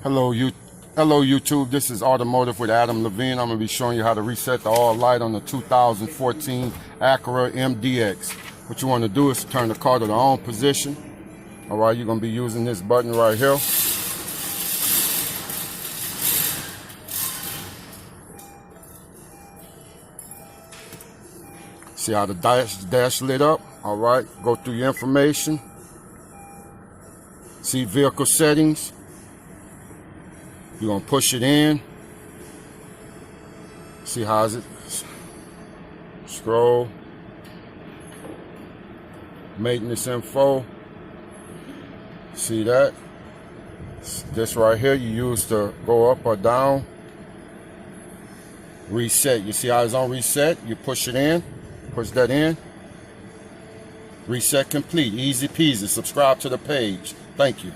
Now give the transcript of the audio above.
Hello YouTube, this is Automotive with Adam Levine. I'm going to be showing you how to reset the all light on the 2014 Acura MDX. What you want to do is turn the car to the on position. Alright, you're going to be using this button right here. See how the dash lit up? Alright, go through your information. See vehicle settings. You're going to push it in. See how is it? Scroll. Maintenance info. See that? This right here you use to go up or down. Reset. You see how it's on reset? You push it in. Push that in. Reset complete. Easy peasy. Subscribe to the page. Thank you.